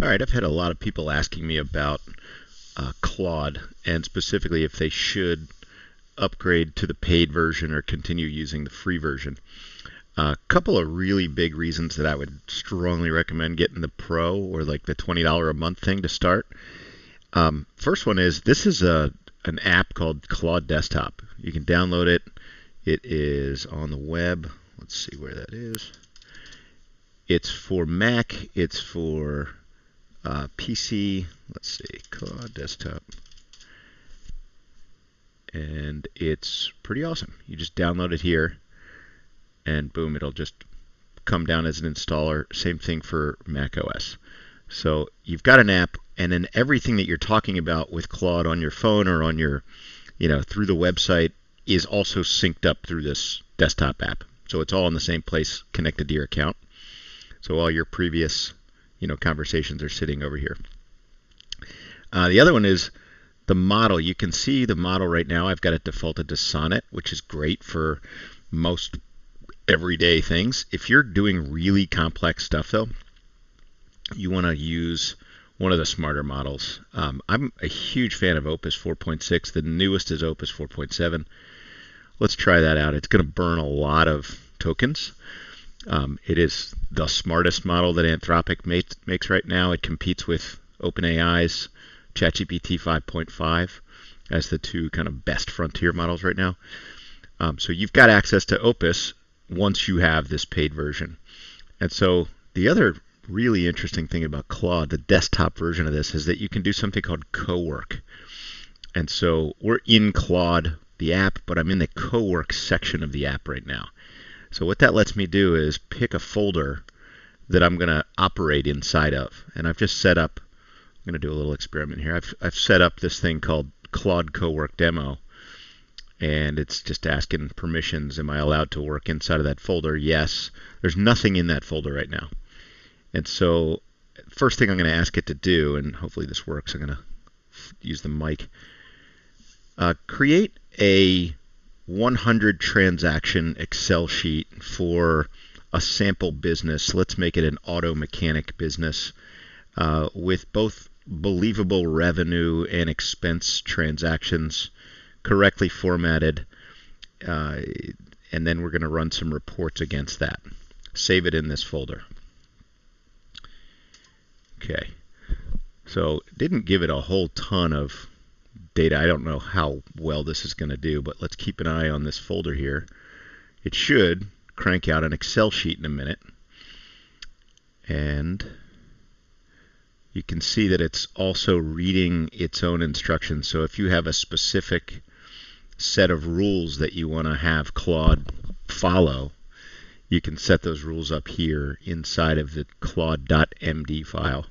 All right, I've had a lot of people asking me about Claude, and specifically if they should upgrade to the paid version or continue using the free version. A couple of really big reasons that I would strongly recommend getting the Pro or like the $20 a month thing to start. First one is this is an app called Claude Desktop. You can download it. It is on the web. Let's see where that is. It's for Mac. It's for PC. Let's see, Claude Desktop. And it's pretty awesome. You just download it here, and boom, it'll just come down as an installer. Same thing for Mac OS. So you've got an app, and then everything that you're talking about with Claude on your phone or on your, through the website is also synced up through this desktop app. So it's all in the same place connected to your account. So all your previous, conversations are sitting over here. The other one is the model. You can see the model right now. I've got it defaulted to Sonnet, which is great for most everyday things. If you're doing really complex stuff, though, you want to use one of the smarter models. I'm a huge fan of Opus 4.6. The newest is Opus 4.7. Let's try that out. It's going to burn a lot of tokens. It is the smartest model that Anthropic makes right now. It competes with OpenAI's ChatGPT 5.5 as the two kind of best frontier models right now. So you've got access to Opus once you have this paid version. And so the other really interesting thing about Claude, the desktop version of this, is that you can do something called Cowork. And so we're in Claude, the app, but I'm in the Cowork section of the app right now. So what that lets me do is pick a folder that I'm going to operate inside of. And I've just set up, I'm going to do a little experiment here. I've set up this thing called Claude Cowork Demo. And it's just asking permissions. Am I allowed to work inside of that folder? Yes. There's nothing in that folder right now. And so first thing I'm going to ask it to do, and hopefully this works, I'm going to use the mic. Create a 100 transaction Excel sheet for a sample business. Let's make it an auto mechanic business with both believable revenue and expense transactions correctly formatted. And then we're going to run some reports against that. Save it in this folder. Okay. So didn't give it a whole ton of data. I don't know how well this is going to do, but let's keep an eye on this folder here. It should crank out an Excel sheet in a minute. And you can see that it's also reading its own instructions. So if you have a specific set of rules that you want to have Claude follow, you can set those rules up here inside of the claude.md file.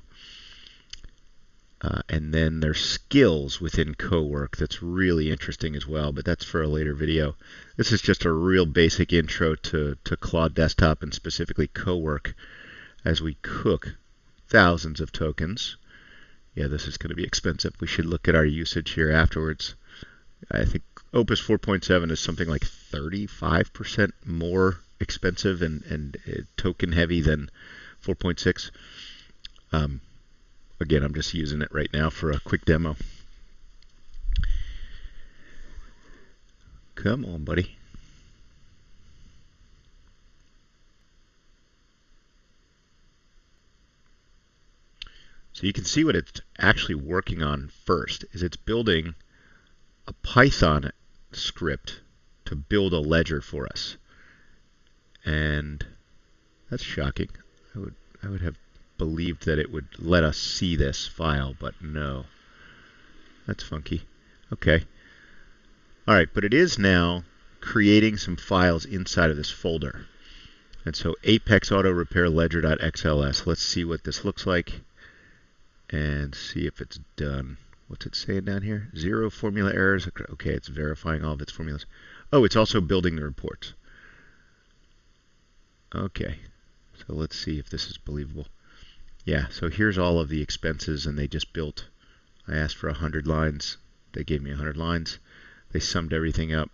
And then there's skills within Cowork that's really interesting as well, but that's for a later video. This is just a real basic intro to Claude Desktop and specifically Cowork as we cook thousands of tokens. Yeah, this is going to be expensive. We should look at our usage here afterwards. I think Opus 4.7 is something like 35% more expensive and token heavy than 4.6. Again, I'm just using it right now for a quick demo. Come on, buddy. So you can see what it's actually working on first is it's building a Python script to build a ledger for us. And that's shocking. I would have believed that it would let us see this file, but no. That's funky. Okay. All right, but it is now creating some files inside of this folder. And so Apex Auto Repair Ledger.xls. Let's see what this looks like and see if it's done. What's it saying down here? 0 formula errors. Okay, it's verifying all of its formulas. Oh, it's also building the reports. Okay, so let's see if this is believable. Yeah, so here's all of the expenses, and they just built. I asked for 100 lines. They gave me 100 lines. They summed everything up.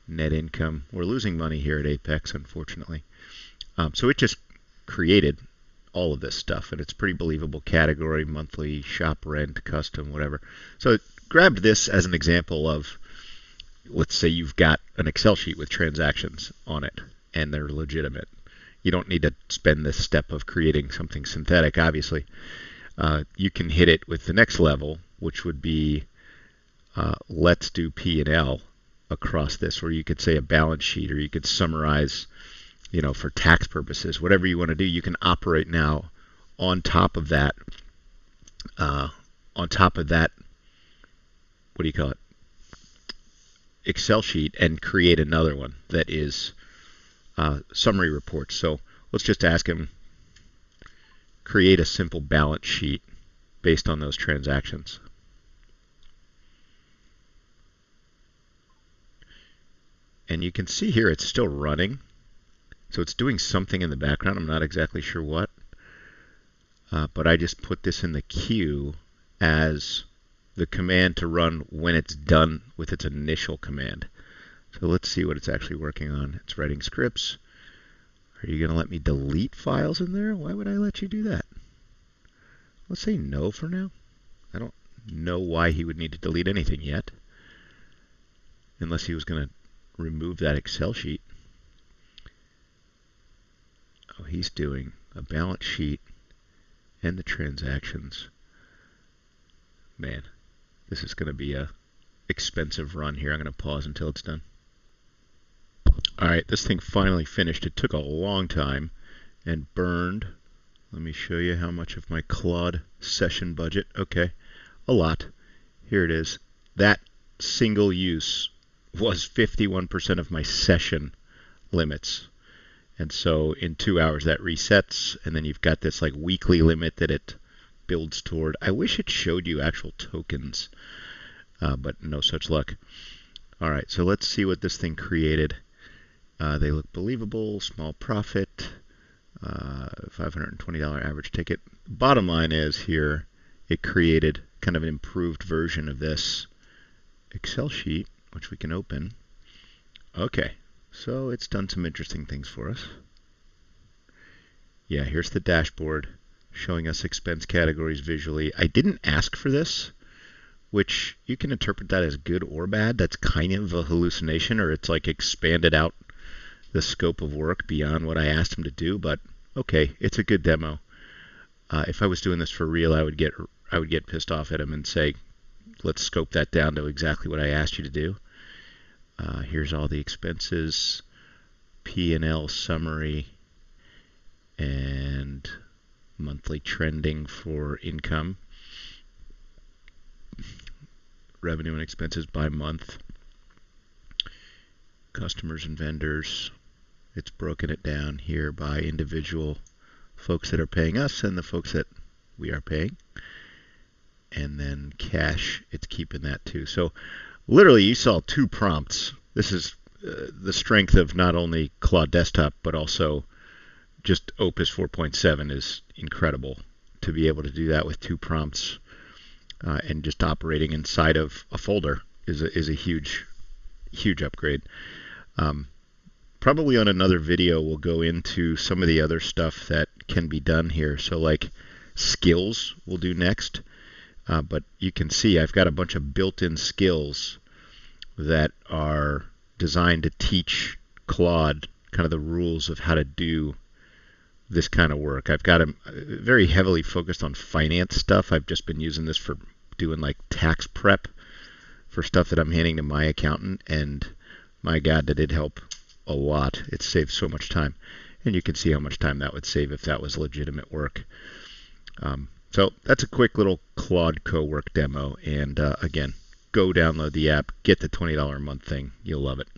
Net income. We're losing money here at Apex, unfortunately. So it just created all of this stuff, and it's pretty believable. Category, monthly, shop rent, custom, whatever. So it grabbed this as an example of, let's say you've got an Excel sheet with transactions on it, and they're legitimate. You don't need to spend this step of creating something synthetic, obviously. You can hit it with the next level, which would be let's do P&L across this, or you could say a balance sheet, or you could summarize, for tax purposes, whatever you want to do. You can operate now on top of that, what do you call it, Excel sheet, and create another one that is summary reports. So let's just ask him, create a simple balance sheet based on those transactions. And you can see here it's still running. So it's doing something in the background. I'm not exactly sure what. But I just put this in the queue as the command to run when it's done with its initial command. So let's see what it's actually working on. It's writing scripts. Are you going to let me delete files in there? Why would I let you do that? Let's say no for now. I don't know why he would need to delete anything yet, unless he was going to remove that Excel sheet. Oh, he's doing a balance sheet and the transactions. Man, this is going to be a expensive run here. I'm going to pause until it's done. All right, this thing finally finished. It took a long time and burned. Let me show you how much of my Claude session budget. Okay, a lot. Here it is. That single use was 51% of my session limits. And so in 2 hours that resets, and then you've got this like weekly limit that it builds toward. I wish it showed you actual tokens, but no such luck. All right, so let's see what this thing created. They look believable, small profit, $520 average ticket. Bottom line is here, it created kind of an improved version of this Excel sheet, which we can open. Okay, so it's done some interesting things for us. Yeah, here's the dashboard showing us expense categories visually. I didn't ask for this, which you can interpret that as good or bad. That's kind of a hallucination, or it's like expanded out the scope of work beyond what I asked him to do, but okay, it's a good demo. If I was doing this for real, I would get pissed off at him and say, let's scope that down to exactly what I asked you to do. Here's all the expenses, P&L summary, and monthly trending for income, revenue and expenses by month, customers and vendors. It's broken it down here by individual folks that are paying us and the folks that we are paying. And then cash, it's keeping that too. So literally you saw 2 prompts. This is the strength of not only Claude Desktop, but also just Opus 4.7 is incredible to be able to do that with 2 prompts, and just operating inside of a folder is a huge upgrade. Probably on another video we'll go into some of the other stuff that can be done here. So like skills we'll do next, but you can see I've got a bunch of built-in skills that are designed to teach Claude kind of the rules of how to do this kind of work. I've got them very heavily focused on finance stuff. I've just been using this for doing like tax prep for stuff that I'm handing to my accountant, and my God, did it help a lot. It saved so much time, and you can see how much time that would save if that was legitimate work. So that's a quick little Claude Cowork demo, and again, go download the app, get the $20 a month thing. You'll love it.